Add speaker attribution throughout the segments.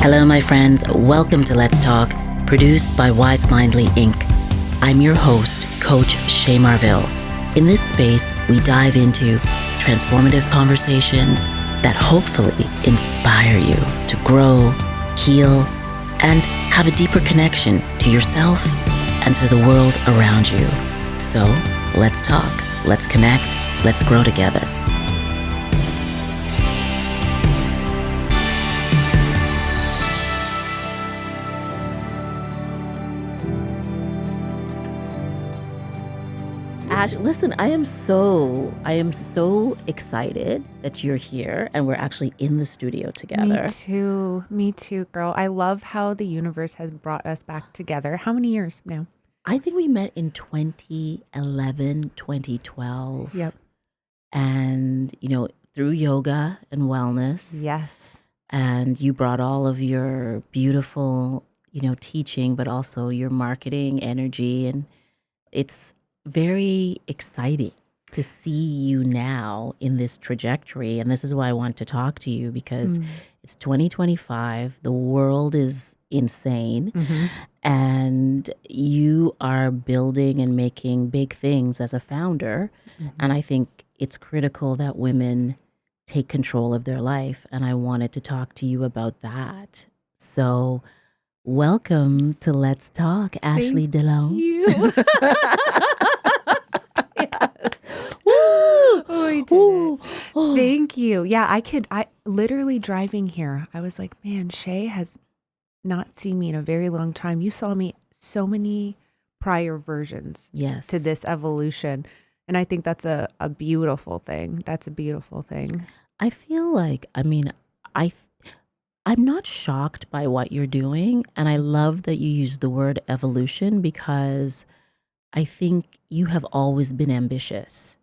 Speaker 1: Hello, my friends. Welcome to Let's Talk, produced by Wise Mindly Inc. I'm your host, Coach Che Marville. In this space, we dive into transformative conversations that hopefully inspire you to grow, heal, and have a deeper connection to yourself and to the world around you. So, let's talk, let's connect, let's grow together. Ash, listen, I am so excited that you're here and we're actually in the studio together.
Speaker 2: Me too, girl. I love how the universe has brought us back together. How many years now?
Speaker 1: I think we met in 2011, 2012.
Speaker 2: Yep.
Speaker 1: And, through yoga and wellness.
Speaker 2: Yes.
Speaker 1: And you brought all of your beautiful, teaching, but also your marketing energy. And it's very exciting to see you now in this trajectory. And this is why I want to talk to you, because it's 2025. The world is insane. And you are building and making big things as a founder. And I think it's critical that women take control of their life. And I wanted to talk to you about that. So welcome to Let's Talk, Ashley Deland.
Speaker 2: Thank you. Oh, I did it. Thank you. Yeah, I literally driving here, I was like, man, Che has not seen me in a very long time. You saw me so many prior versions to this evolution. And I think that's a beautiful thing. That's a beautiful thing.
Speaker 1: I feel like, I'm not shocked by what you're doing. And I love that you use the word evolution, because I think you have always been ambitious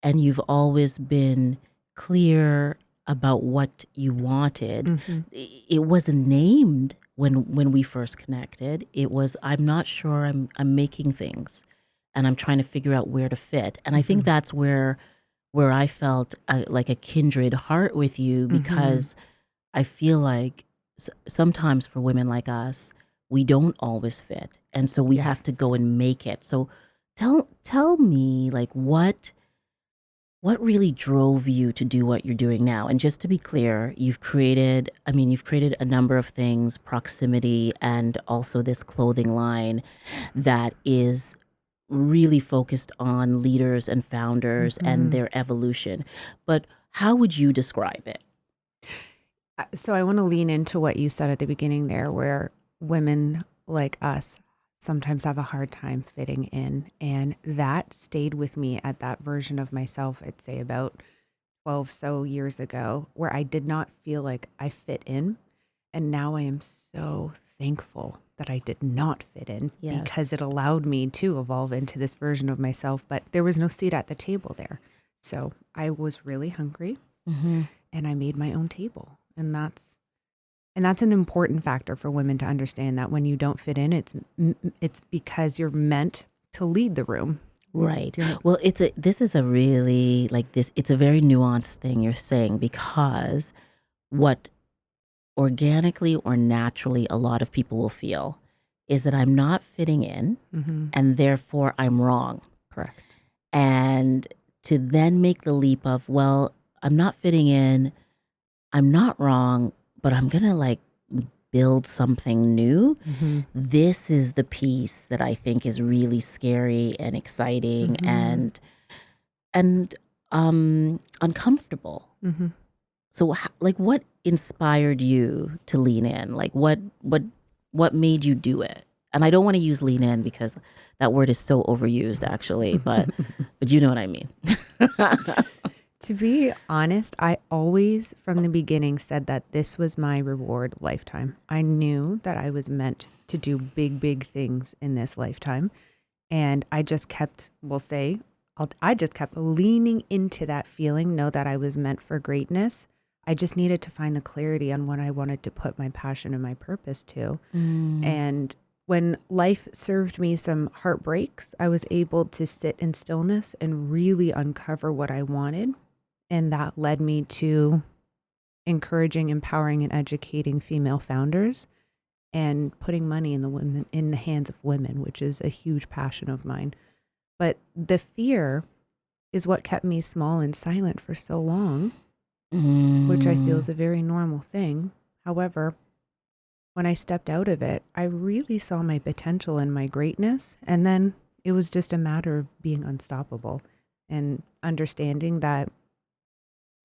Speaker 1: and you've always been clear about what you wanted. It wasn't named when we first connected. It was, I'm not sure, I'm making things and I'm trying to figure out where to fit. And I think that's where I felt like a kindred heart with you, because I feel like sometimes for women like us, we don't always fit. And so we have to go and make it. So tell me, like, what really drove you to do what you're doing now? And just to be clear, you've created a number of things, proximity, and also this clothing line that is really focused on leaders and founders and their evolution. But how would you describe it?
Speaker 2: So I want to lean into what you said at the beginning there, where women like us sometimes have a hard time fitting in. And that stayed with me at that version of myself, I'd say about 12 so years ago, where I did not feel like I fit in. And now I am so thankful that I did not fit in, because it allowed me to evolve into this version of myself. But there was no seat at the table there. So I was really hungry and I made my own table. And that's an important factor for women to understand, that when you don't fit in, it's because you're meant to lead the room.
Speaker 1: Right. Well, this is a really, like, this, it's a very nuanced thing you're saying, because what organically or naturally a lot of people will feel is that I'm not fitting in and therefore I'm wrong.
Speaker 2: Correct.
Speaker 1: And to then make the leap of, well, I'm not fitting in, I'm not wrong, but I'm going to build something new. This is the piece that I think is really scary and exciting and uncomfortable. So what inspired you to lean in? Like what made you do it? And I don't want to use lean in because that word is so overused, actually, but you know what I mean.
Speaker 2: To be honest, I always from the beginning said that this was my reward lifetime. I knew that I was meant to do big, big things in this lifetime. And I just kept, I just kept leaning into that feeling, know that I was meant for greatness. I just needed to find the clarity on what I wanted to put my passion and my purpose to. And when life served me some heartbreaks, I was able to sit in stillness and really uncover what I wanted. And that led me to encouraging, empowering, and educating female founders and putting money in the hands of women, which is a huge passion of mine. But the fear is what kept me small and silent for so long, which I feel is a very normal thing. However, when I stepped out of it, I really saw my potential and my greatness. And then it was just a matter of being unstoppable and understanding that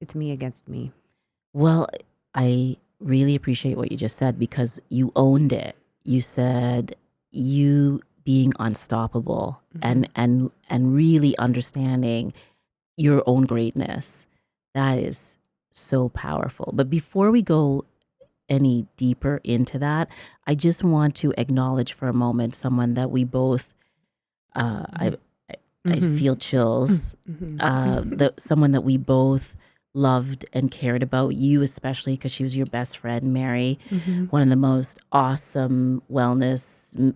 Speaker 2: it's me against me.
Speaker 1: Well, I really appreciate what you just said because you owned it. You said you being unstoppable and really understanding your own greatness. That is so powerful. But before we go any deeper into that, I just want to acknowledge for a moment someone that we both I feel chills. Someone that we both loved and cared about, you especially because she was your best friend, Mary, one of the most awesome wellness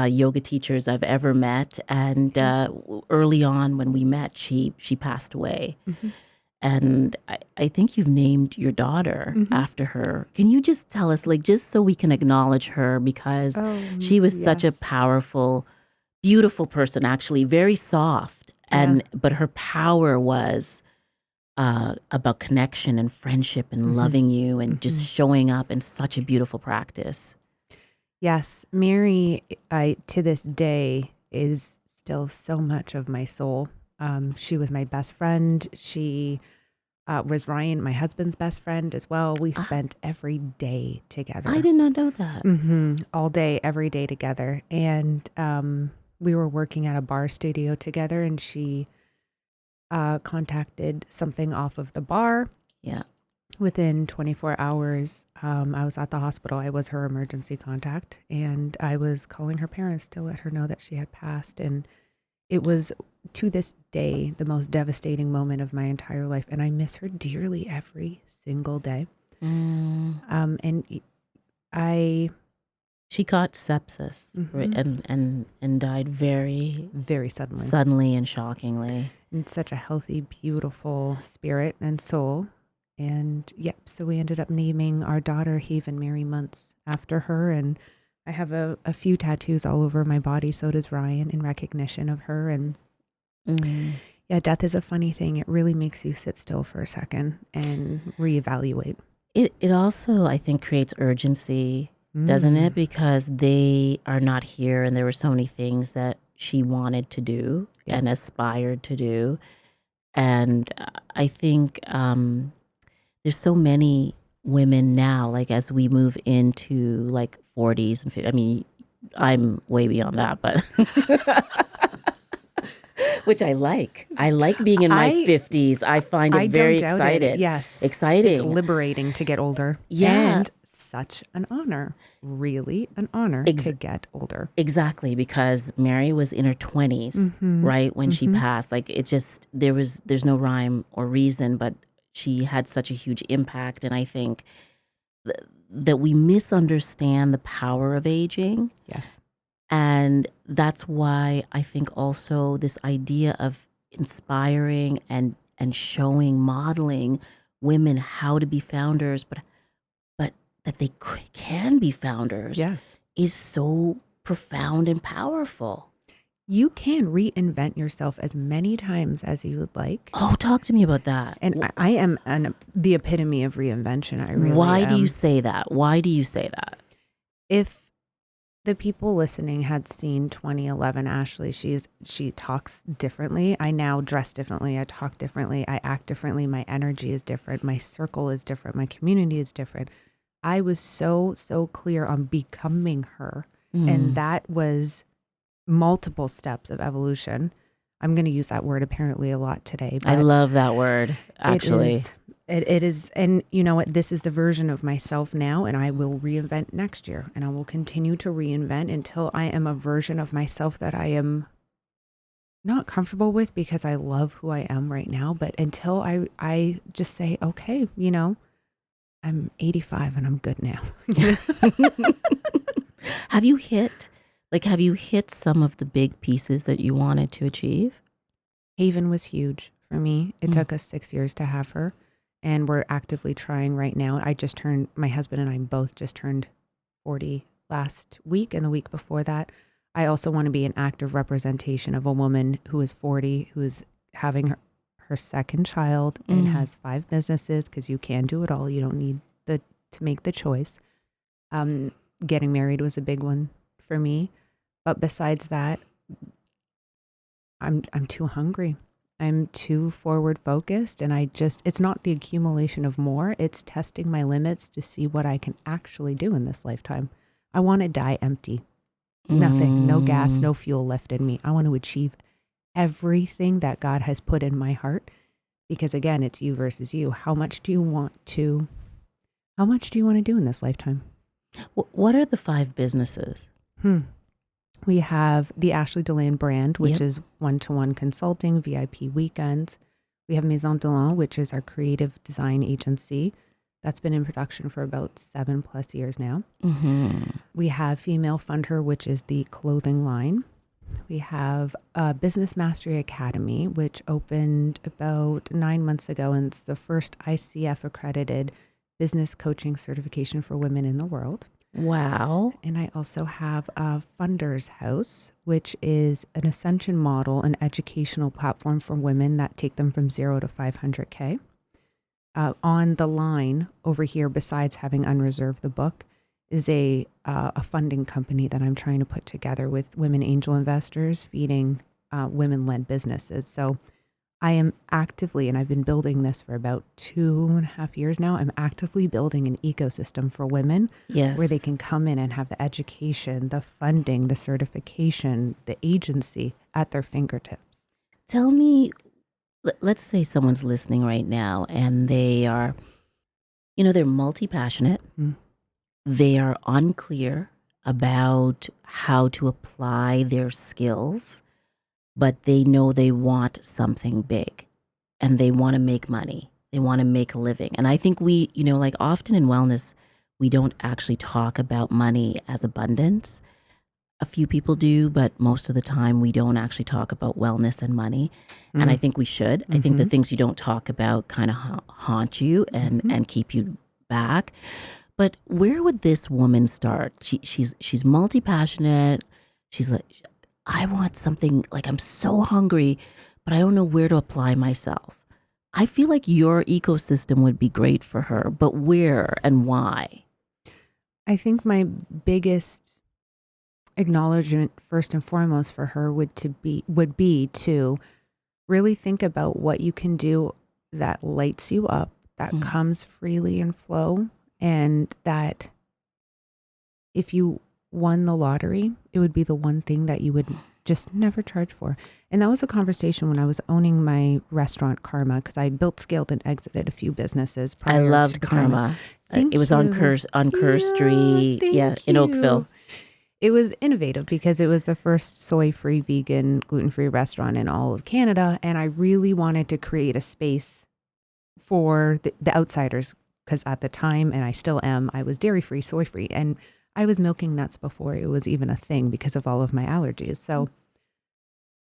Speaker 1: yoga teachers I've ever met. And early on when we met, she passed away. And I think you've named your daughter after her. Can you just tell us, like, just so we can acknowledge her, because she was such a powerful, beautiful person, actually, very soft. And but her power was about connection and friendship and loving you and just showing up in such a beautiful practice.
Speaker 2: Yes, Mary, to this day, is still so much of my soul. She was my best friend. She was Ryan, my husband's best friend as well. We spent every day together.
Speaker 1: I did not know that.
Speaker 2: All day, every day together. And we were working at a bar studio together, and she contacted something off of the bar.
Speaker 1: Yeah.
Speaker 2: Within 24 hours, I was at the hospital. I was her emergency contact, and I was calling her parents to let her know that she had passed. And it was, to this day, the most devastating moment of my entire life. And I miss her dearly every single day.
Speaker 1: She caught sepsis, right? and died very,
Speaker 2: very
Speaker 1: suddenly and shockingly.
Speaker 2: And such a healthy, beautiful spirit and soul. And so we ended up naming our daughter Haven Mary months after her. And I have a few tattoos all over my body. So does Ryan, in recognition of her. And death is a funny thing. It really makes you sit still for a second and reevaluate.
Speaker 1: It also, I think, creates urgency, doesn't it? Because they are not here, and there were so many things that she wanted to do and aspired to do. And I think there's so many women now, like as we move into like 40s and 50s. I mean, I'm way beyond that, but which I like. I like being in my 50s. I find it very exciting.
Speaker 2: Yes.
Speaker 1: Exciting.
Speaker 2: It's liberating to get older.
Speaker 1: Yeah.
Speaker 2: And such an honor. Really an honor to get older.
Speaker 1: Exactly, because Mary was in her 20s, right, when she passed. Like, it just, there's no rhyme or reason, but she had such a huge impact. And I think that we misunderstand the power of aging.
Speaker 2: Yes.
Speaker 1: And that's why I think also this idea of inspiring and showing, modeling women how to be founders, but that they can be founders, is so profound and powerful.
Speaker 2: You can reinvent yourself as many times as you would like.
Speaker 1: Oh, talk to me about that.
Speaker 2: And I am the epitome of reinvention. I really
Speaker 1: Why
Speaker 2: am.
Speaker 1: do you say that? Why do you say that?
Speaker 2: If the people listening had seen 2011 Ashley, she talks differently. I now dress differently. I talk differently. I act differently. My energy is different. My circle is different. My community is different. I was so clear on becoming her. And that was multiple steps of evolution. I'm going to use that word apparently a lot today.
Speaker 1: I love that word, actually.
Speaker 2: It is. And you know what? This is the version of myself now, and I will reinvent next year. And I will continue to reinvent until I am a version of myself that I am not comfortable with, because I love who I am right now. But until I just say, okay, I'm 85 and I'm good now.
Speaker 1: Have you hit some of the big pieces that you wanted to achieve?
Speaker 2: Haven was huge for me. It took us 6 years to have her. And we're actively trying right now. My husband and I both just turned 40 last week and the week before that. I also want to be an active representation of a woman who is 40, who is having her second child and has 5 businesses, because you can do it all. You don't need to make the choice. Getting married was a big one for me. But besides that, I'm too hungry. I'm too forward focused, and it's not the accumulation of more, it's testing my limits to see what I can actually do in this lifetime. I want to die empty. Nothing, no gas, no fuel left in me. I want to achieve everything that God has put in my heart, because again, it's you versus you. How much do you want to do in this lifetime?
Speaker 1: What are the 5 businesses?
Speaker 2: We have the Ashley Deland brand, which is one-to-one consulting, VIP weekends. We have Maison Deland, which is our creative design agency. That's been in production for about 7+ years now. We have Female Fund Her, which is the clothing line. We have Business Mastery Academy, which opened about 9 months ago, and it's the first ICF accredited business coaching certification for women in the world.
Speaker 1: Wow.
Speaker 2: And I also have a Funders House, which is an ascension model, an educational platform for women that take them from 0 to 500K. On the line over here, besides having Unreserved the book, is a funding company that I'm trying to put together with women angel investors feeding women-led businesses. So I am actively, and I've been building this for about 2.5 years now, I'm actively building an ecosystem for women where they can come in and have the education, the funding, the certification, the agency at their fingertips.
Speaker 1: Tell me, let's say someone's listening right now and they are, they're multi-passionate. They are unclear about how to apply their skills, but they know they want something big and they want to make money. They want to make a living. And I think we, like often in wellness, we don't actually talk about money as abundance. A few people do, but most of the time we don't actually talk about wellness and money. And I think we should. I think the things you don't talk about kind of haunt you and keep you back. But where would this woman start? She's multi-passionate. She's like, I want something, like I'm so hungry, but I don't know where to apply myself. I feel like your ecosystem would be great for her, but where and why?
Speaker 2: I think my biggest acknowledgement first and foremost for her would be to really think about what you can do that lights you up, that comes freely and flow, and that if you won the lottery, it would be the one thing that you would just never charge for. And that was a conversation when I was owning my restaurant Karma, because I built, scaled, and exited a few businesses.
Speaker 1: I loved Karma. It was on Kerr Street, in Oakville.
Speaker 2: It was innovative because it was the first soy-free, vegan, gluten-free restaurant in all of Canada. And I really wanted to create a space for the outsiders, because at the time, and I still am, I was dairy-free, soy-free, and I was milking nuts before it was even a thing because of all of my allergies. So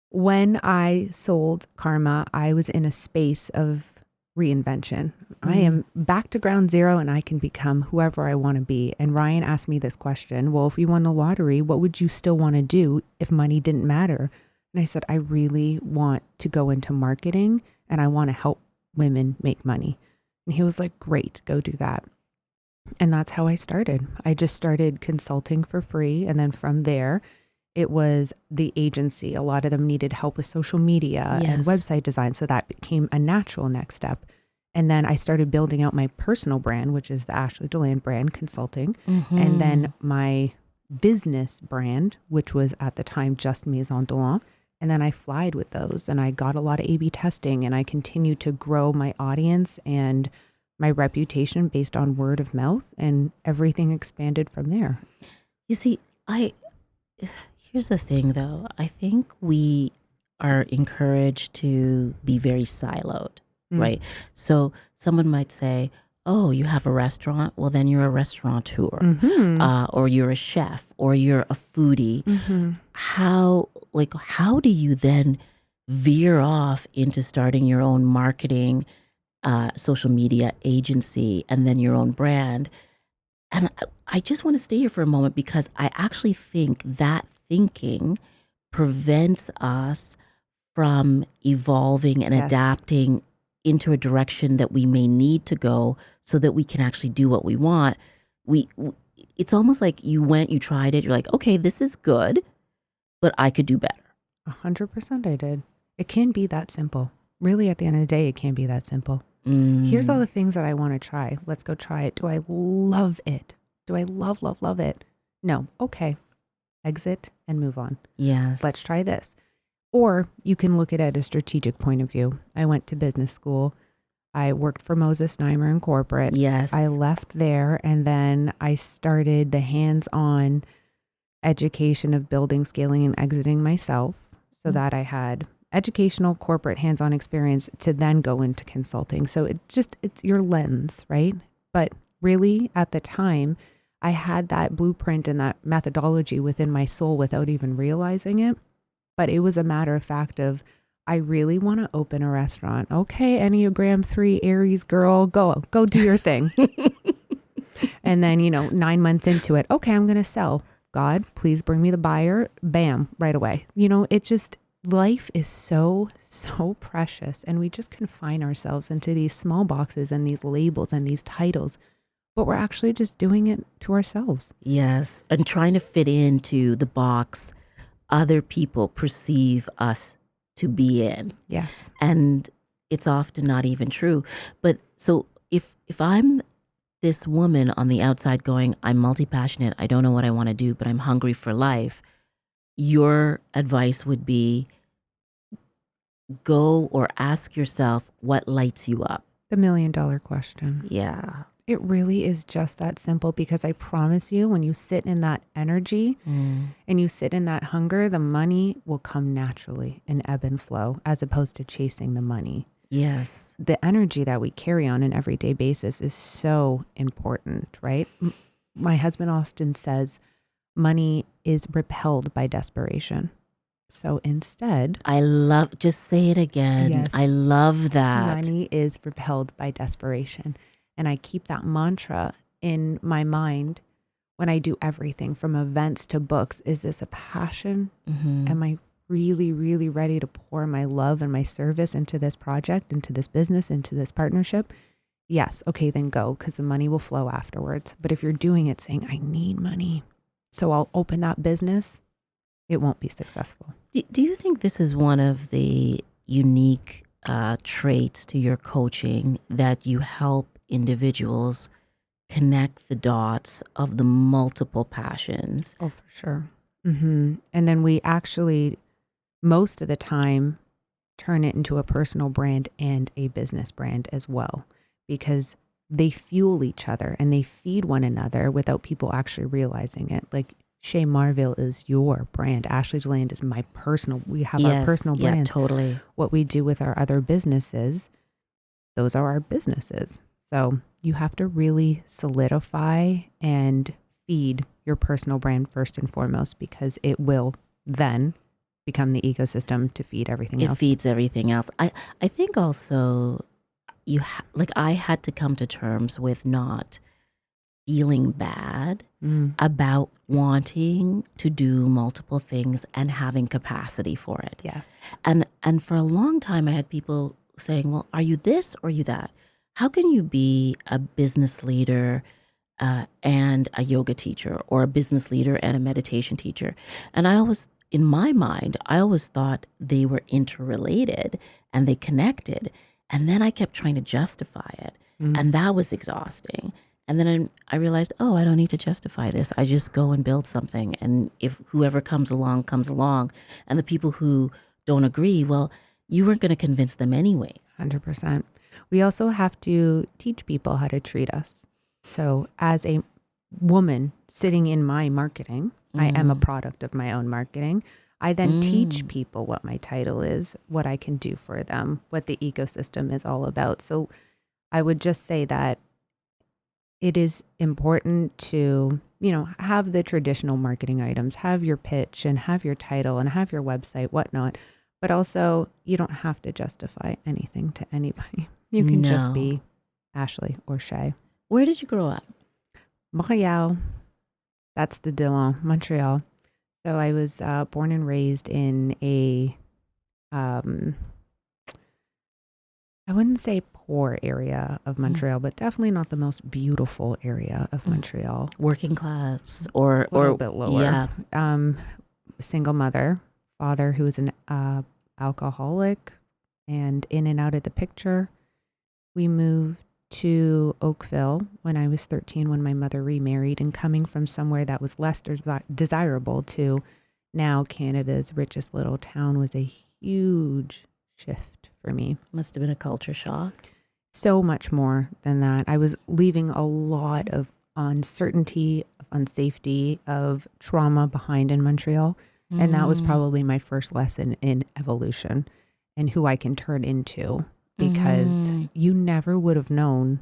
Speaker 2: when I sold Karma, I was in a space of reinvention. I am back to ground zero and I can become whoever I want to be. And Ryan asked me this question, well, if you won the lottery, what would you still want to do if money didn't matter? And I said, I really want to go into marketing and I want to help women make money. And he was like, great, go do that. And that's how I started. I just started consulting for free. And then from there, it was the agency. A lot of them needed help with social media and website design. So that became a natural next step. And then I started building out my personal brand, which is the Ashley Deland brand consulting. And then my business brand, which was at the time just Maison Deland. And then I flied with those and I got a lot of A/B testing and I continued to grow my audience and my reputation based on word of mouth, and everything expanded from there.
Speaker 1: You see, here's the thing though. I think we are encouraged to be very siloed, right? So someone might say, oh, you have a restaurant? Well, then you're a restaurateur, or you're a chef, or you're a foodie. How do you then veer off into starting your own marketing social media agency and then your own brand. And I just want to stay here for a moment because I actually think that thinking prevents us from evolving and
Speaker 2: Yes.
Speaker 1: adapting into a direction that we may need to go so that we can actually do what we want. It's almost like you tried it, you're like, okay, this is good, but I could do better.
Speaker 2: 100% I did. It can be that simple. Really, at the end of the day, it can be that simple. Here's all
Speaker 1: Mm,
Speaker 2: the things that I want to try. Let's go try it. Do I love it? Do I love it? No. Okay. Exit and move on.
Speaker 1: yes.
Speaker 2: Let's try this. Or you can look at it at a strategic point of view. I went to business school. I worked for Moses Neimer in corporate. I
Speaker 1: Yes.
Speaker 2: left there and then I started the hands-on education of building, scaling, and exiting myself so
Speaker 1: Mm,
Speaker 2: that I had educational, corporate, hands-on experience to then go into consulting. So it's your lens, right? But really at the time, I had that blueprint and that methodology within my soul without even realizing it. But it was a matter of fact of, I really want to open a restaurant. Okay, Enneagram 3 Aries girl, go do your thing. And then, 9 months into it, okay, I'm going to sell. God, please bring me the buyer. Bam, right away. Life is so, so precious. And we just confine ourselves into these small boxes and these labels and these titles, but we're actually just doing it to ourselves.
Speaker 1: yes. And trying to fit into the box other people perceive us to be in.
Speaker 2: Yes.
Speaker 1: And it's often not even true. But so if I'm this woman on the outside going, I'm multi-passionate, I don't know what I want to do, but I'm hungry for life, your advice would be go or ask yourself what lights you up.
Speaker 2: The $1,000,000 question.
Speaker 1: Yeah.
Speaker 2: It really is just that simple, because I promise you, when you sit in that energy
Speaker 1: Mm,
Speaker 2: and you sit in that hunger, the money will come naturally in ebb and flow, as opposed to chasing the money.
Speaker 1: yes.
Speaker 2: The energy that we carry on an everyday basis is so important, right? My husband often says money is repelled by desperation. So instead,
Speaker 1: I love, just say it again. I
Speaker 2: yes,
Speaker 1: love that.
Speaker 2: money is repelled by desperation. And I keep that mantra in my mind when I do everything from events to books. Is this a passion?
Speaker 1: Hmm.
Speaker 2: Am I really, really ready to pour my love and my service into this project, into this business, into this partnership? Yes. Okay, then go, because the money will flow afterwards. But if you're doing it saying, I need money, so I'll open that business, it won't be successful.
Speaker 1: Do you think this is one of the unique traits to your coaching, that you help individuals connect the dots of the multiple passions?
Speaker 2: Oh, for sure. And then we actually, most of the time, turn it into a personal brand and a business brand as well, because they fuel each other and they feed one another without people actually realizing it. Like Che Marville is your brand. Ashley Deland is my personal. We have our
Speaker 1: Yes,
Speaker 2: personal
Speaker 1: yeah,
Speaker 2: brands.
Speaker 1: totally.
Speaker 2: What we do with our other businesses, those are our businesses. So you have to really solidify and feed your personal brand first and foremost, because it will then become the ecosystem to feed everything
Speaker 1: It
Speaker 2: else.
Speaker 1: feeds everything else. I think also like I had to come to terms with not feeling bad
Speaker 2: Mm.
Speaker 1: about wanting to do multiple things and having capacity for it.
Speaker 2: Yes.
Speaker 1: And for a long time I had people saying, "Well, are you this or are you that? How can you be a business leader and a yoga teacher, or a business leader and a meditation teacher?" And I always, in my mind, I always thought they were interrelated and they connected. And then I kept trying to justify it.
Speaker 2: Mm.
Speaker 1: And that was exhausting. And then I realized, oh, I don't need to justify this. I just go and build something. And if whoever comes along, comes along. And the people who don't agree, well, you weren't going to convince them anyways.
Speaker 2: 100%. We also have to teach people how to treat us. So as a woman sitting in my marketing, I am a product of my own marketing. I then teach people what my title is, what I can do for them, what the ecosystem is all about. So I would just say that it is important to, have the traditional marketing items, have your pitch and have your title and have your website, whatnot. But also, you don't have to justify anything to anybody. You can just
Speaker 1: No.
Speaker 2: be Ashley or Che.
Speaker 1: Where did you grow up?
Speaker 2: Montreal. That's the Dillon, Montreal. So I was born and raised in a, um, I wouldn't say poor area of Montreal, but definitely not the most beautiful area of Montreal.
Speaker 1: Working class or
Speaker 2: A little bit lower.
Speaker 1: Yeah.
Speaker 2: Single mother, father who was an alcoholic and in and out of the picture. We moved to Oakville when I was 13 when my mother remarried, and coming from somewhere that was less desirable to now Canada's richest little town was a huge shift for me.
Speaker 1: Must have been a culture shock.
Speaker 2: So much more than that. I was leaving a lot of uncertainty, of unsafety, of trauma behind in Montreal. And that was probably my first lesson in evolution and who I can turn into, because you never would have known.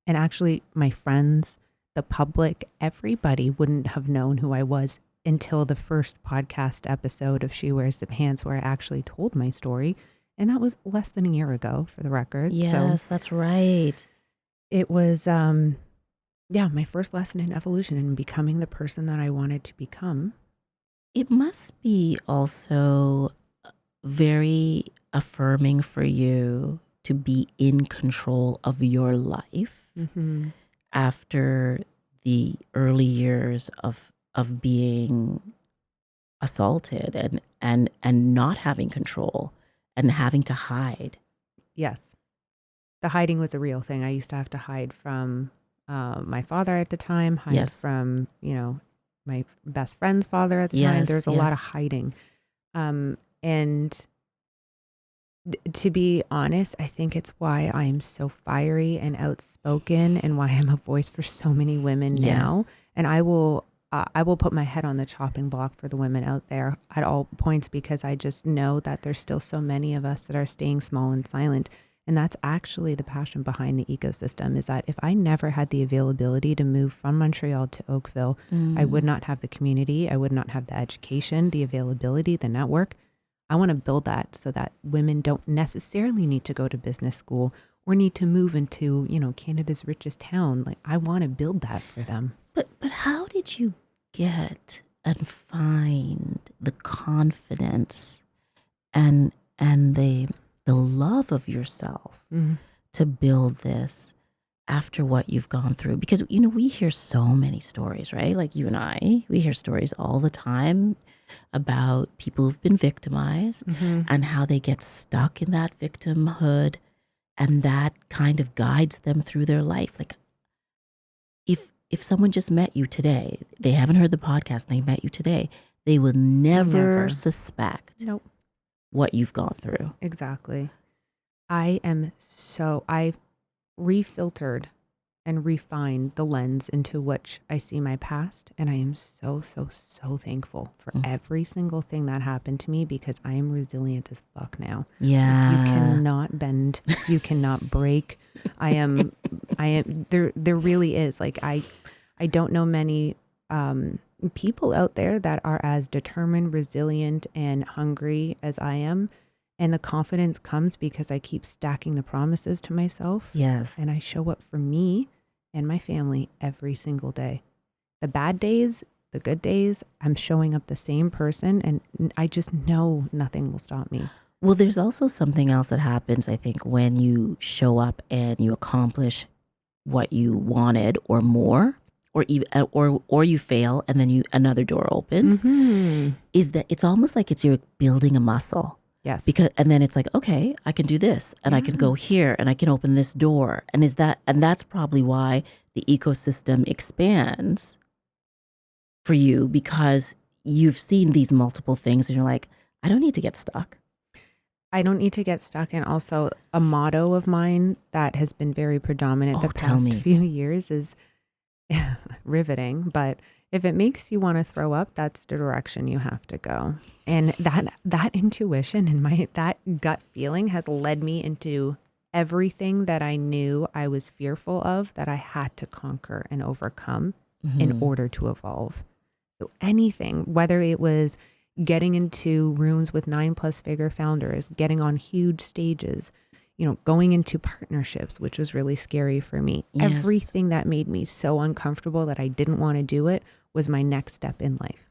Speaker 2: And actually, my friends, the public, everybody wouldn't have known who I was until the first podcast episode of She Wears the Pants, where I actually told my story. And that was less than a year ago, for the record.
Speaker 1: Yes, that's right.
Speaker 2: It was, my first lesson in evolution and becoming the person that I wanted to become.
Speaker 1: It must be also very affirming for you to be in control of your life after the early years of being assaulted and not having control and having to hide.
Speaker 2: Yes. The hiding was a real thing. I used to have to hide from my father at the time, hide from, my best friend's father at the time. There's a lot of hiding. And to be honest, I think it's why I'm so fiery and outspoken and why I'm a voice for so many women now. And I will put my head on the chopping block for the women out there at all points, because I just know that there's still so many of us that are staying small and silent. And that's actually the passion behind the ecosystem, is that if I never had the availability to move from Montreal to Oakville, I would not have the community. I would not have the education, the availability, the network. I want to build that so that women don't necessarily need to go to business school or need to move into, Canada's richest town. Like, I want to build that for them.
Speaker 1: But how did you get and find the confidence and the love of yourself to build this after what you've gone through? Because, we hear so many stories, right? Like you and I, we hear stories all the time about people who've been victimized and how they get stuck in that victimhood, and that kind of guides them through their life. Like, if someone just met you today, they haven't heard the podcast, they met you today, they will never suspect what you've gone through.
Speaker 2: Exactly. I've refiltered and refined the lens into which I see my past. And I am so, so, so thankful for every single thing that happened to me, because I am resilient as fuck now.
Speaker 1: Yeah.
Speaker 2: You cannot bend. You cannot break. There really is. Like, I don't know many people out there that are as determined, resilient, and hungry as I am. And the confidence comes because I keep stacking the promises to myself.
Speaker 1: Yes.
Speaker 2: And I show up for me and my family every single day. The bad days, the good days, I'm showing up the same person, and I just know nothing will stop me.
Speaker 1: Well, there's also something else that happens, I think, when you show up and you accomplish what you wanted or more, or even or you fail and then another door opens, is that it's almost like you're building a muscle.
Speaker 2: Yes.
Speaker 1: And then it's like, okay, I can do this, and I can go here, and I can open this door. And that's probably why the ecosystem expands for you, because you've seen these multiple things and you're like, I don't need to get stuck.
Speaker 2: I don't need to get stuck. And also, a motto of mine that has been very predominant the past few years is riveting, but if it makes you want to throw up, that's the direction you have to go. And that intuition and that gut feeling has led me into everything that I knew I was fearful of, that I had to conquer and overcome in order to evolve. So anything, whether it was getting into rooms with 9+ figure founders, getting on huge stages, going into partnerships, which was really scary for me.
Speaker 1: Yes.
Speaker 2: Everything that made me so uncomfortable that I didn't want to do it was my next step in life.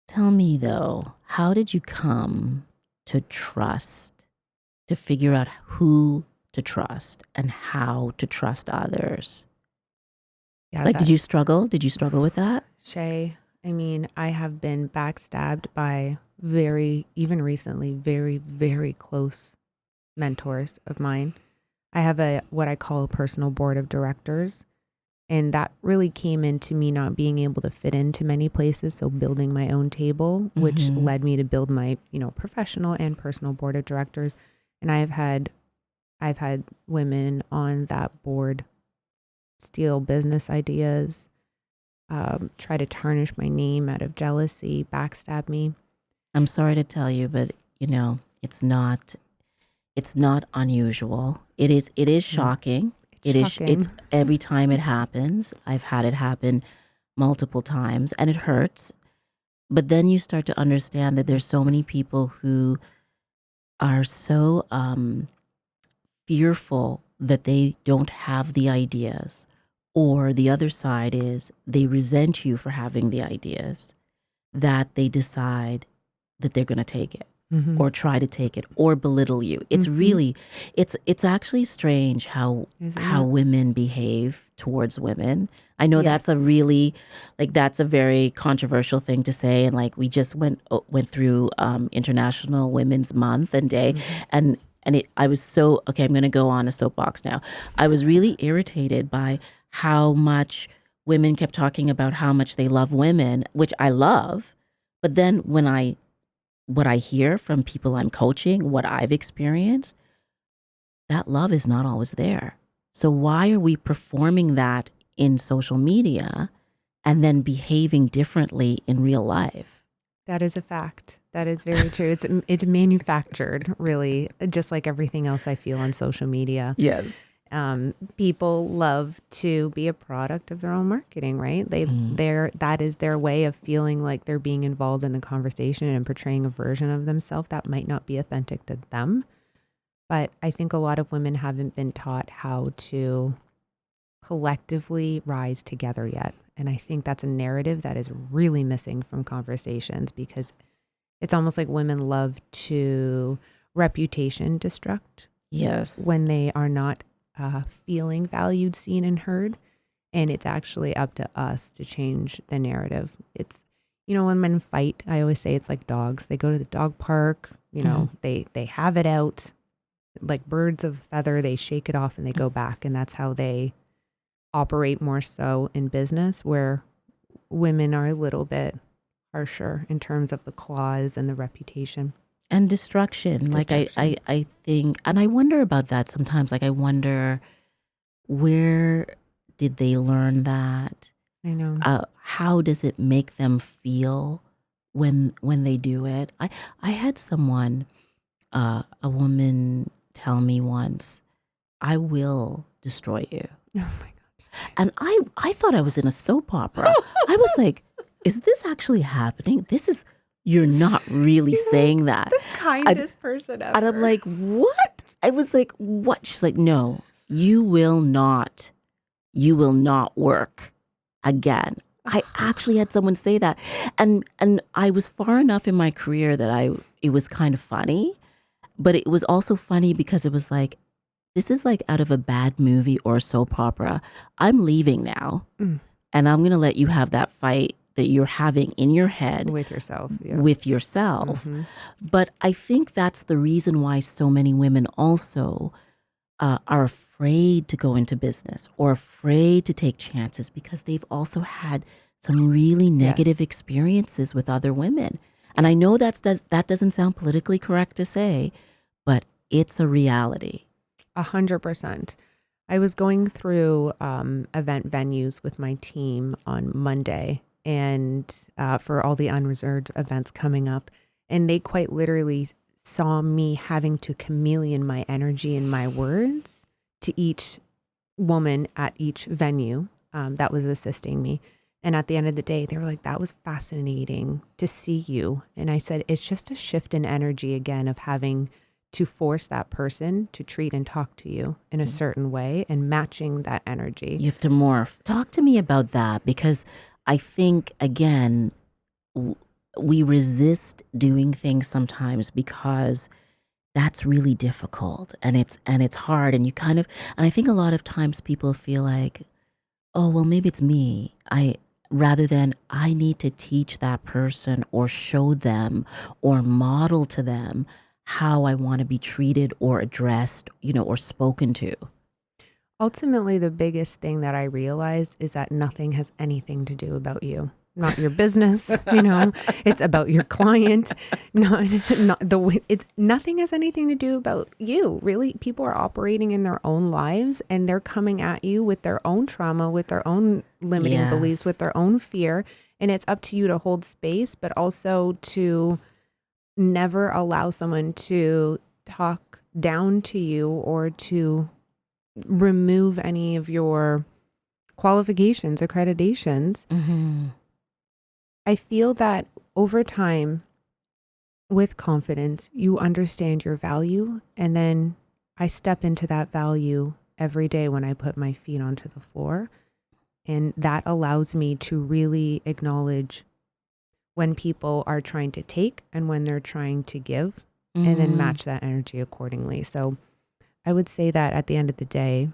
Speaker 1: Tell me though, how did you come to trust, to figure out who to trust and how to trust others?
Speaker 2: Yeah,
Speaker 1: Like, did you struggle? Did you struggle with that?
Speaker 2: Shay, I mean, I have been backstabbed by even recently, very, very close mentors of mine. I have what I call a personal board of directors. And that really came into me not being able to fit into many places. So building my own table, which led me to build my, professional and personal board of directors. And I've had women on that board steal business ideas, try to tarnish my name out of jealousy, backstab me.
Speaker 1: I'm sorry to tell you, but it's not unusual. It is shocking. It's every time it happens. I've had it happen multiple times and it hurts. But then you start to understand that there's so many people who are so fearful that they don't have the ideas, or the other side is they resent you for having the ideas, that they decide that they're going to take it. Or try to take it or belittle you. It's really, it's actually strange how women behave towards women. I know that's a really, that's a very controversial thing to say. And we just went through International Women's Month and Day, and I was so, okay, I'm going to go on a soapbox now. I was really irritated by how much women kept talking about how much they love women, which I love. But then what I hear from people I'm coaching, what I've experienced, that love is not always there. So why are we performing that in social media and then behaving differently in real life?
Speaker 2: That is a fact. That is very true. It's manufactured, really, just like everything else I feel on social media.
Speaker 1: Yes.
Speaker 2: People love to be a product of their own marketing, right? That is their way of feeling like they're being involved in the conversation and portraying a version of themselves that might not be authentic to them. But I think a lot of women haven't been taught how to collectively rise together yet. And I think that's a narrative that is really missing from conversations, because it's almost like women love to reputation destruct.
Speaker 1: Yes.
Speaker 2: When they are not feeling valued, seen, and heard. And it's actually up to us to change the narrative. It's, when men fight, I always say it's like dogs. They go to the dog park, they have it out. Like birds of feather, they shake it off and they go back. And that's how they operate more so in business, where women are a little bit harsher in terms of the clause and the reputation. And
Speaker 1: destruction. I think, and I wonder about that sometimes. I wonder, where did they learn that?
Speaker 2: I know.
Speaker 1: How does it make them feel when they do it? I had someone, a woman, tell me once, "I will destroy you."
Speaker 2: Oh my God.
Speaker 1: And I thought I was in a soap opera. I was like, is this actually happening? You're not really saying that.
Speaker 2: The kindest person ever.
Speaker 1: And I'm like, what? I was like, what? She's like, no, you will not work again. I actually had someone say that. And I was far enough in my career that it was kind of funny, but it was also funny because it was like, this is like out of a bad movie or a soap opera. I'm leaving now, and I'm going to let you have that fight that you're having in your head
Speaker 2: with yourself.
Speaker 1: But I think that's the reason why so many women also are afraid to go into business or afraid to take chances, because they've also had some really negative experiences with other women. And I know that doesn't sound politically correct to say, but it's a reality.
Speaker 2: 100%. I was going through event venues with my team on Monday, and for all the unreserved events coming up. And they quite literally saw me having to chameleon my energy and my words to each woman at each venue that was assisting me. And at the end of the day, they were like, that was fascinating to see you. And I said, it's just a shift in energy again of having to force that person to treat and talk to you in a certain way and matching that energy.
Speaker 1: You have to morph. Talk to me about that, because I think, again, we resist doing things sometimes because that's really difficult, and it's hard, and you kind of, and I think a lot of times people feel like, oh, well, maybe it's me. Rather than I need to teach that person or show them or model to them how I want to be treated or addressed, or spoken to.
Speaker 2: Ultimately, the biggest thing that I realized is that nothing has anything to do about you. Not your business, it's about your client. Not the way. It's nothing has anything to do about you. Really, people are operating in their own lives, and they're coming at you with their own trauma, with their own limiting beliefs, with their own fear. And it's up to you to hold space, but also to never allow someone to talk down to you or to remove any of your qualifications, accreditations.
Speaker 1: Mm-hmm.
Speaker 2: I feel that over time, with confidence, you understand your value. And then I step into that value every day when I put my feet onto the floor. And that allows me to really acknowledge when people are trying to take and when they're trying to give, and then match that energy accordingly. So I would say that at the end of the day,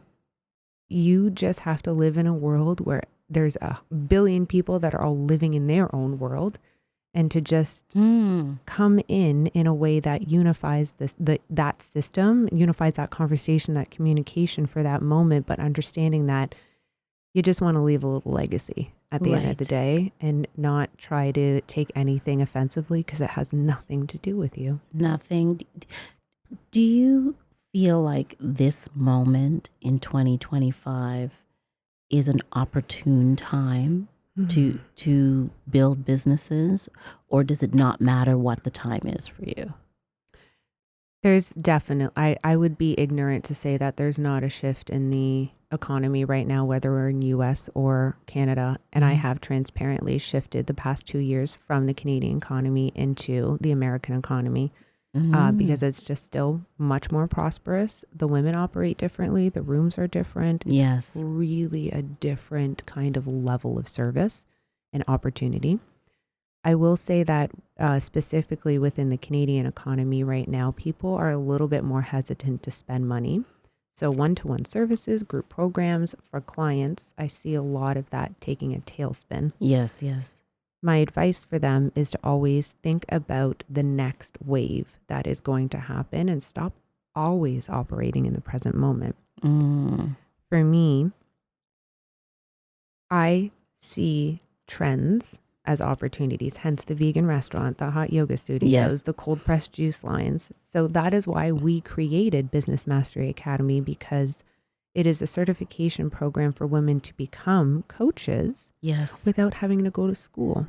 Speaker 2: you just have to live in a world where there's a billion people that are all living in their own world, and to just come in a way that unifies that system, unifies that conversation, that communication for that moment, but understanding that you just want to leave a little legacy at the end of the day and not try to take anything offensively, because it has nothing to do with you.
Speaker 1: Nothing. Do you feel like this moment in 2025 is an opportune time to build businesses, or does it not matter what the time is for you?
Speaker 2: There's definitely, I would be ignorant to say that there's not a shift in the economy right now, whether we're in US or Canada. And I have transparently shifted the past 2 years from the Canadian economy into the American economy. Because it's just still much more prosperous. The women operate differently. The rooms are different. It's really a different kind of level of service and opportunity. I will say that specifically within the Canadian economy right now, people are a little bit more hesitant to spend money. So one-to-one services, group programs for clients, I see a lot of that taking a tailspin.
Speaker 1: Yes.
Speaker 2: My advice for them is to always think about the next wave that is going to happen and stop always operating in the present moment. For me, I see trends as opportunities, hence the vegan restaurant, the hot yoga studios, the cold pressed juice lines. So that is why we created Business Mastery Academy, because it is a certification program for women to become coaches without having to go to school.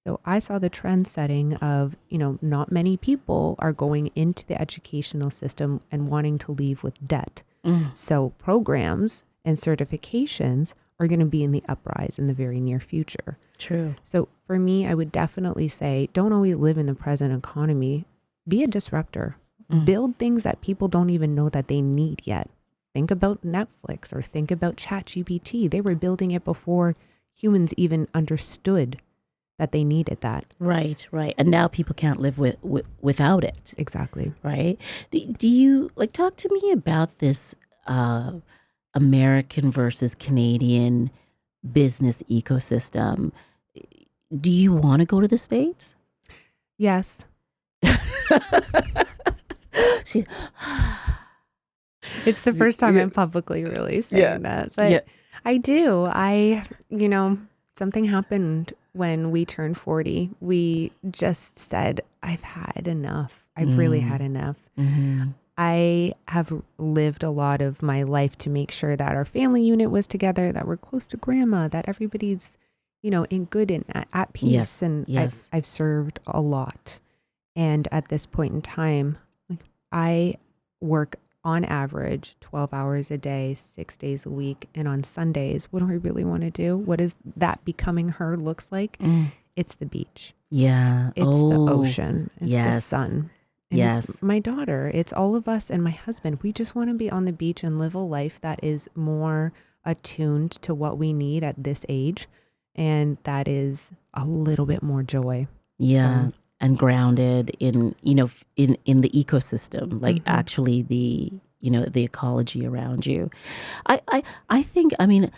Speaker 2: So I saw the trend setting of, not many people are going into the educational system and wanting to leave with debt. So programs and certifications are going to be in the uprise in the very near future.
Speaker 1: True.
Speaker 2: So for me, I would definitely say, don't always live in the present economy. Be a disruptor. Build things that people don't even know that they need yet. Think about Netflix or think about ChatGPT. They were building it before humans even understood that they needed that.
Speaker 1: Right. And now people can't live without it.
Speaker 2: Exactly.
Speaker 1: Right. Do you talk to me about this American versus Canadian business ecosystem? Do you want to go to the States?
Speaker 2: Yes. It's the first time I'm publicly really saying that. But I do. Something happened when we turned 40. We just said, I've had enough. I've really had enough. I have lived a lot of my life to make sure that our family unit was together, that we're close to grandma, that everybody's, in good and at peace. I've served a lot. And at this point in time, I work on average 12 hours a day, 6 days a week. And on Sundays, what do I really want to do? What is that becoming her looks like? It's the beach.
Speaker 1: Yeah.
Speaker 2: It's the ocean. It's the sun. And it's
Speaker 1: Yes.
Speaker 2: my daughter, it's all of us and my husband. We just want to be on the beach and live a life that is more attuned to what we need at this age. And that is a little bit more joy.
Speaker 1: Yeah.
Speaker 2: So,
Speaker 1: And grounded in, in the ecosystem, like
Speaker 2: mhm,
Speaker 1: actually the ecology around you. I think, I mean,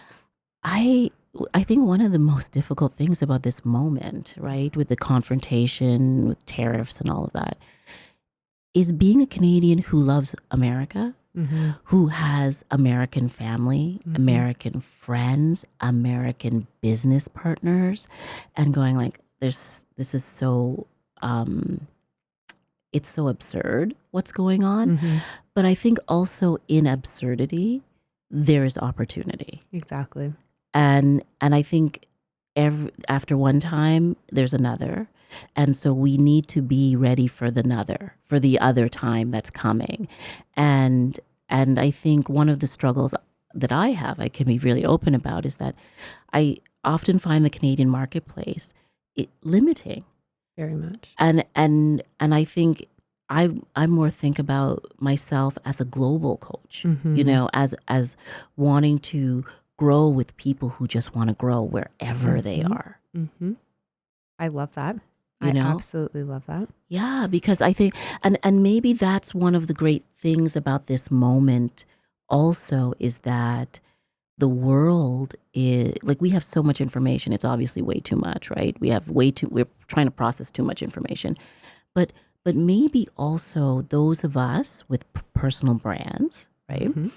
Speaker 1: I I think one of the most difficult things about this moment, right, with the confrontation, with tariffs and all of that, is being a Canadian who loves America,
Speaker 2: mhm,
Speaker 1: who has American family,
Speaker 2: mhm.
Speaker 1: American friends, American business partners, and going like, this is so it's so absurd what's going on.
Speaker 2: Mhm.
Speaker 1: But I think also in absurdity, there is opportunity.
Speaker 2: Exactly.
Speaker 1: And I think after one time there's another, and so we need to be ready for the other time that's coming. And I think one of the struggles that I can be really open about, is that I often find the Canadian marketplace limiting.
Speaker 2: Very much.
Speaker 1: And I think I more think about myself as a global coach,
Speaker 2: Mhm.
Speaker 1: as wanting to grow with people who just want to grow wherever they
Speaker 2: Mhm.
Speaker 1: are,
Speaker 2: Mhm. I love that.
Speaker 1: you
Speaker 2: I
Speaker 1: know?
Speaker 2: absolutely love that.
Speaker 1: Yeah, because I think, and maybe that's one of the great things about this moment also, is that the world is like, we have so much information. It's obviously way too much, right? We're trying to process too much information. But maybe also those of us with personal brands, right,
Speaker 2: Mhm.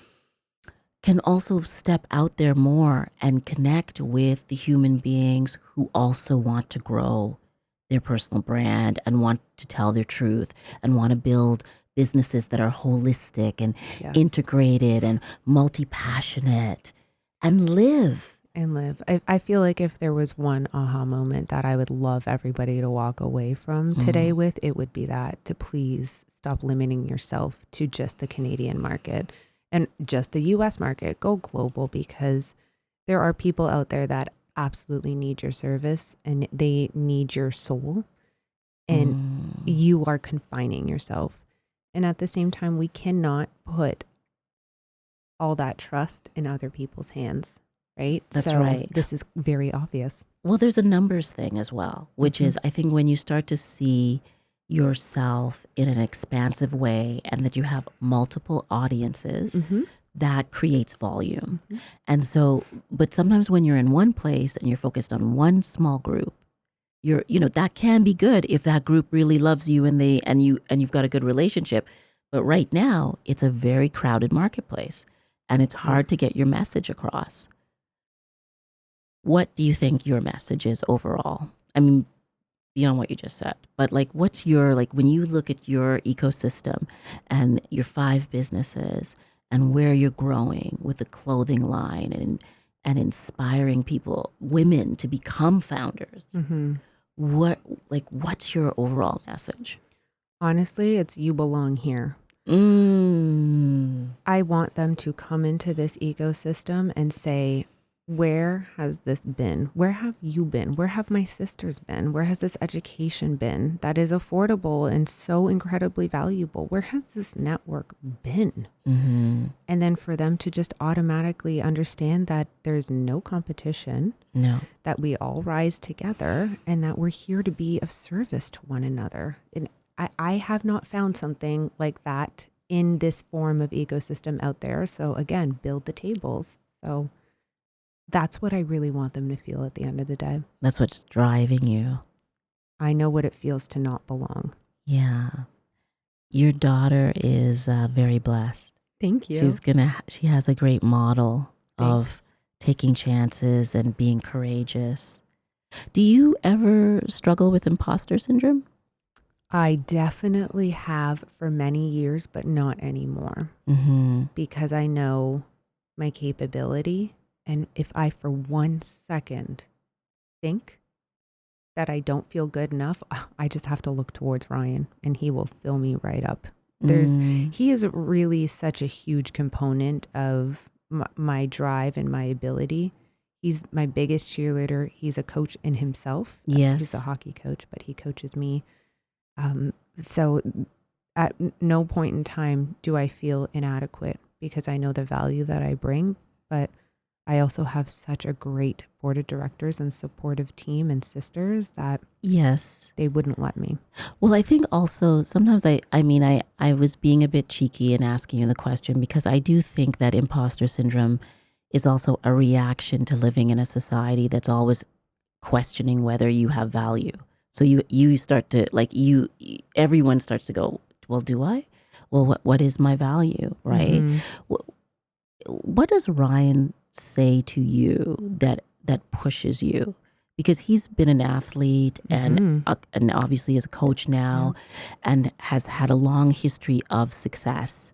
Speaker 1: can also step out there more and connect with the human beings who also want to grow their personal brand and want to tell their truth and want to build businesses that are holistic and
Speaker 2: Yes.
Speaker 1: integrated and multi-passionate and live.
Speaker 2: And live. I feel like if there was one aha moment that I would love everybody to walk away from today
Speaker 1: Mm,
Speaker 2: with, it would be that to please stop limiting yourself to just the Canadian market and just the US market. Go global, because there are people out there that absolutely need your service and they need your soul, and
Speaker 1: mm,
Speaker 2: you are confining yourself. And at the same time, we cannot put all that trust in other people's hands, right?
Speaker 1: that's
Speaker 2: So
Speaker 1: right.
Speaker 2: this is very obvious.
Speaker 1: Well, there's a numbers thing as well, which
Speaker 2: Mhm.
Speaker 1: is, I think, when you start to see yourself in an expansive way and that you have multiple audiences,
Speaker 2: Mhm.
Speaker 1: that creates volume.
Speaker 2: Mhm.
Speaker 1: And so, but sometimes when you're in one place and you're focused on one small group, that can be good if that group really loves you and you've got a good relationship. But right now, it's a very crowded marketplace and it's
Speaker 2: Yep.
Speaker 1: hard to get your message across. What do you think your message is overall? I mean, beyond what you just said, but like, what's your, like, when you look at your ecosystem and your 5 businesses and where you're growing with the clothing line and inspiring women to become founders,
Speaker 2: Mhm.
Speaker 1: what, like, what's your overall message?
Speaker 2: Honestly, it's you belong here.
Speaker 1: Mm,
Speaker 2: I want them to come into this ecosystem and say, where has this been? Where have you been? Where have my sisters been? Where has this education been that is affordable and so incredibly valuable? Where has this network been?
Speaker 1: mm-hmm.
Speaker 2: And then for them to just automatically understand that there's no competition,
Speaker 1: No,
Speaker 2: that we all rise together, and that we're here to be of service to one another. And I have not found something like that in this form of ecosystem out there. So again, build the tables. So that's what I really want them to feel at the end of the day.
Speaker 1: that's what's driving you.
Speaker 2: I know what it feels to not belong.
Speaker 1: Yeah. Your daughter is very blessed.
Speaker 2: Thank you.
Speaker 1: She has a great model of
Speaker 2: Thanks.
Speaker 1: taking chances and being courageous. Do you ever struggle with imposter syndrome?
Speaker 2: I definitely have for many years, but not anymore,
Speaker 1: Mm-hmm.
Speaker 2: because I know my capability. And if I for 1 second think that I don't feel good enough, I just have to look towards Ryan and he will fill me right up.
Speaker 1: Mm,
Speaker 2: He is really such a huge component of my drive and my ability. He's my biggest cheerleader. He's a coach in himself. He's a
Speaker 1: yes.
Speaker 2: hockey coach, but he coaches me. Um, so At no point in time do I feel inadequate because I know the value that I bring, but I also have such a great board of directors and supportive team and sisters that
Speaker 1: Yes.
Speaker 2: they wouldn't let me.
Speaker 1: Well, I think also sometimes I was being a bit cheeky in asking you the question because I do think that imposter syndrome is also a reaction to living in a society that's always questioning whether you have value. So you start to everyone starts to go, well, do I? Well, what is my value, right?
Speaker 2: Mm-hmm.
Speaker 1: What does Ryan say to you that pushes you? Because he's been an athlete and obviously is a coach now, and has had a long history of success.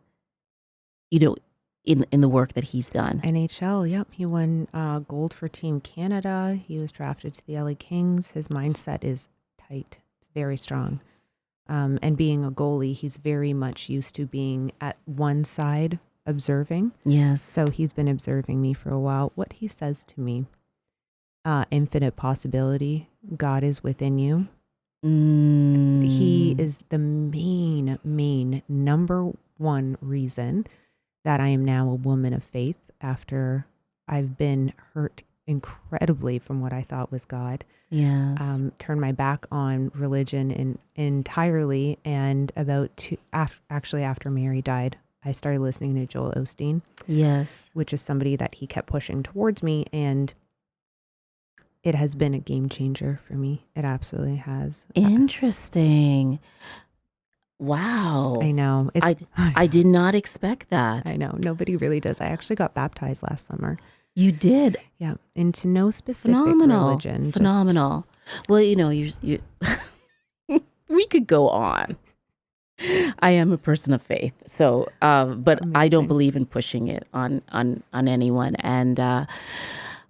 Speaker 1: In the work that he's done.
Speaker 2: NHL, yep. He won gold for Team Canada. He was drafted to the LA Kings. His mindset is tight. It's very strong. And being a goalie, he's very much used to being at one side observing.
Speaker 1: Yes.
Speaker 2: So he's been observing me for a while. What he says to me, infinite possibility, God is within you. He is the main number one reason that I am now a woman of faith after I've been hurt incredibly from what I thought was God.
Speaker 1: Yes.
Speaker 2: Turned my back on religion entirely. And after Mary died, I started listening to Joel Osteen.
Speaker 1: Yes.
Speaker 2: Which is somebody that he kept pushing towards me. And it has been a game changer for me. It absolutely has.
Speaker 1: Interesting. Wow.
Speaker 2: I know.
Speaker 1: I did not expect that.
Speaker 2: I know. Nobody really does. I actually got baptized last summer.
Speaker 1: You did?
Speaker 2: Yeah. Into no specific religion.
Speaker 1: Phenomenal. Well, you we could go on. I am a person of faith. So, but
Speaker 2: Amazing.
Speaker 1: I don't believe in pushing it on anyone. And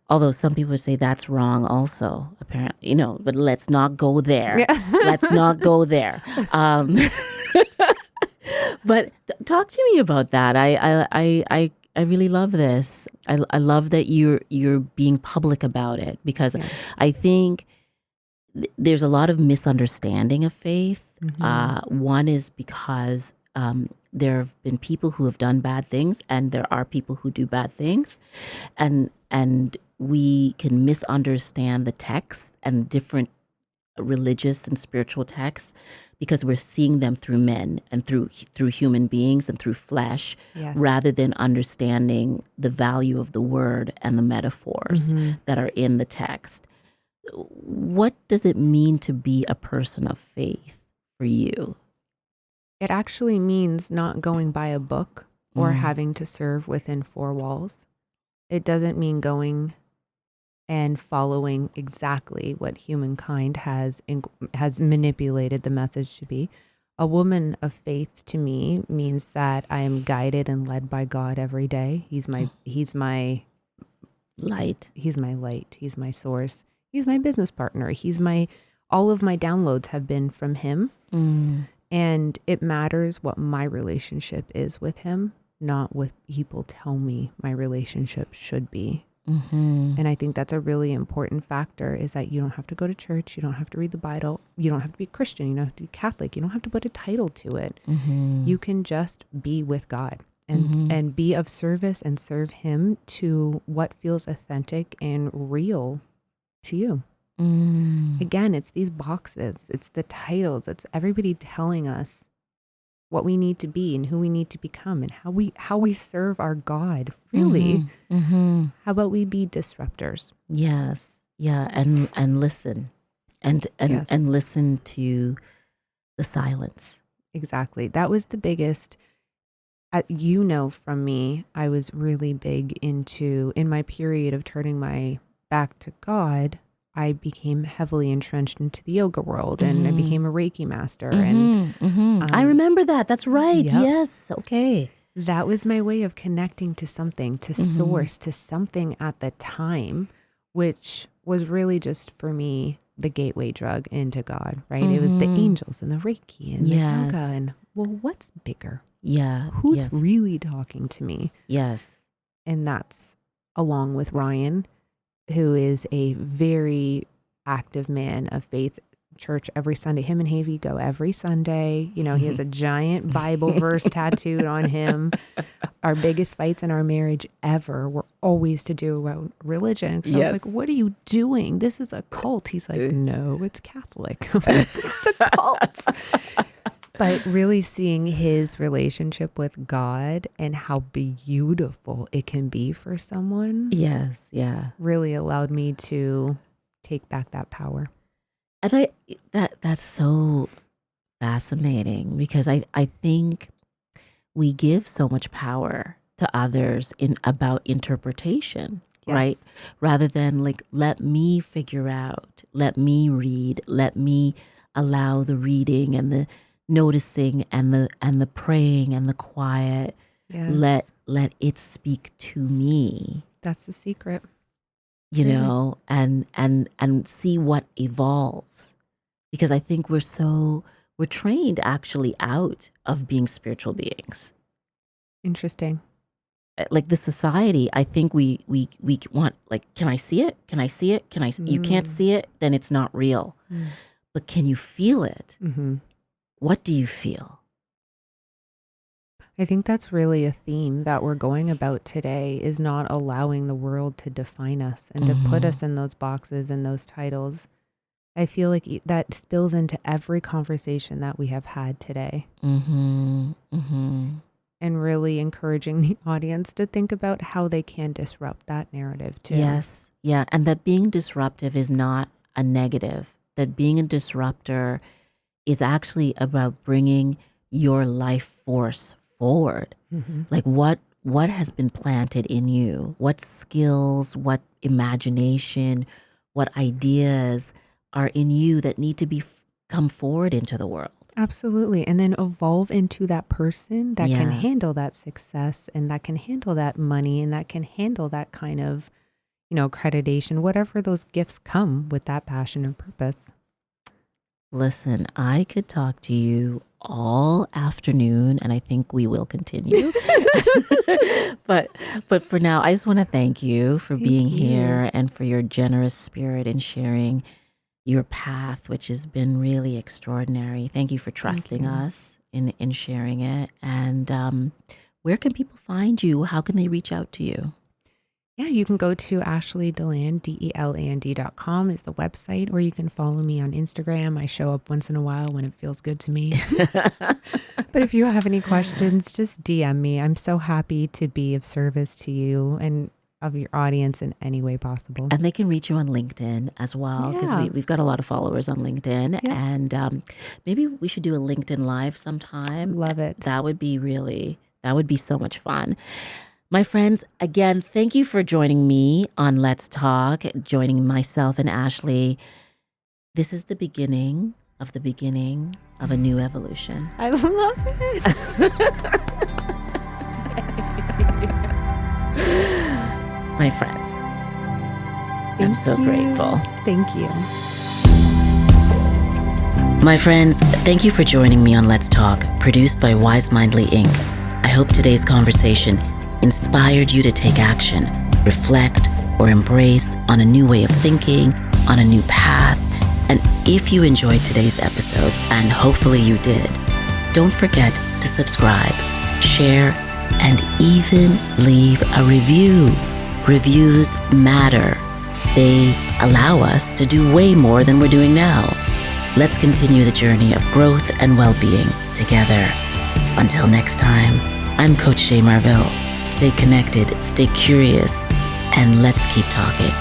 Speaker 1: although some people would say that's wrong also, apparently, but let's not go there. Yeah. Let's not go there. But talk to me about that. I really love this. I love that you're being public about it because I think there's a lot of misunderstanding of faith. Mm-hmm. One is because there have been people who have done bad things, and there are people who do bad things, and we can misunderstand the text and different religious and spiritual texts because we're seeing them through men and through human beings and through flesh, rather than understanding the value of the word and the metaphors that are in the text. What does it mean to be a person of faith for you?
Speaker 2: It actually means not going by a book or having to serve within four walls. It doesn't mean going and following exactly what humankind has manipulated the message to be. A woman of faith to me means that I am guided and led by God every day. He's my light. He's my light. He's my source. He's my business partner. All of my downloads have been from him. And it matters what my relationship is with him, not what people tell me my relationship should be. And I think that's a really important factor, is that you don't have to go to church. You don't have to read the Bible. You don't have to be Christian. You don't have to be Catholic. You don't have to put a title to it. You can just be with God and be of service and serve him to what feels authentic and real to you. Again, it's these boxes. It's the titles. It's everybody telling us what we need to be and who we need to become and how we serve our God, really. How about we be disruptors?
Speaker 1: Yes. Yeah. And listen and listen to the silence.
Speaker 2: Exactly. That was the biggest, from me, I was really big in my period of turning my back to God, I became heavily entrenched into the yoga world, and I became a Reiki master.
Speaker 1: I remember that. That's right. Yep. Yes. Okay.
Speaker 2: That was my way of connecting to something, to source, to something at the time, which was really just for me the gateway drug into God, right? It was the angels and the Reiki and the yoga, and what's bigger?
Speaker 1: Yeah.
Speaker 2: Who's really talking to me?
Speaker 1: Yes.
Speaker 2: And that's along with Ryan, who is a very active man of faith, church every Sunday. Him and Havy go every Sunday. You know, he has a giant Bible verse tattooed on him. Our biggest fights in our marriage ever were always to do about religion. So I was like, what are you doing? This is a cult. He's like, no, it's Catholic. I'm like, it's a cult. But really seeing his relationship with God and how beautiful it can be for someone.
Speaker 1: Yes. Yeah.
Speaker 2: Really allowed me to take back that power.
Speaker 1: And that's so fascinating because I think we give so much power to others about interpretation, right? Rather than like, let me figure out, let me read, let me allow the reading and the noticing and the praying and the quiet. Let it speak to me.
Speaker 2: That's the secret.
Speaker 1: You know, and see what evolves. Because I think we're trained actually out of being spiritual beings.
Speaker 2: Interesting.
Speaker 1: Like the society, I think we want, like, can I see it? Can I see it? You can't see it, then it's not real. But can you feel it?
Speaker 2: Mm-hmm.
Speaker 1: What do you feel?
Speaker 2: I think that's really a theme that we're going about today, is not allowing the world to define us and to put us in those boxes and those titles. I feel like that spills into every conversation that we have had today. And really encouraging the audience to think about how they can disrupt that narrative too.
Speaker 1: Yes. Yeah. And that being disruptive is not a negative. That being a disruptor is actually about bringing your life force forward. Like what has been planted in you? What skills, what imagination, what ideas are in you that need to come forward into the world?
Speaker 2: Absolutely. And then evolve into that person that can handle that success and that can handle that money and that can handle that kind of, accreditation, whatever those gifts come with that passion and purpose.
Speaker 1: Listen, I could talk to you all afternoon, and I think we will continue. But for now, I just want to thank you for being here and for your generous spirit in sharing your path, which has been really extraordinary. Thank you for trusting us in sharing it. And where can people find you? How can they reach out to you?
Speaker 2: Yeah, you can go to Ashley Deland, DELAND.com is the website, or you can follow me on Instagram. I show up once in a while when it feels good to me. But if you have any questions, just DM me. I'm so happy to be of service to you and of your audience in any way possible.
Speaker 1: And they can reach you on LinkedIn as well, because we've got a lot of followers on LinkedIn. Yeah. And maybe we should do a LinkedIn Live sometime.
Speaker 2: Love it.
Speaker 1: That would be so much fun. My friends, again, thank you for joining me on Let's Talk, joining myself and Ashley. This is the beginning of a new evolution.
Speaker 2: I love it.
Speaker 1: My friend, I'm so grateful.
Speaker 2: Thank you.
Speaker 1: My friends, thank you for joining me on Let's Talk, produced by Wise Mindly Inc. I hope today's conversation inspired you to take action, reflect, or embrace on a new way of thinking, on a new path. And if you enjoyed today's episode, and hopefully you did, don't forget to subscribe, share, and even leave a review. Reviews matter. They allow us to do way more than we're doing now. Let's continue the journey of growth and well-being together. Until next time, I'm Coach Che Marville. Stay connected, stay curious, and let's keep talking.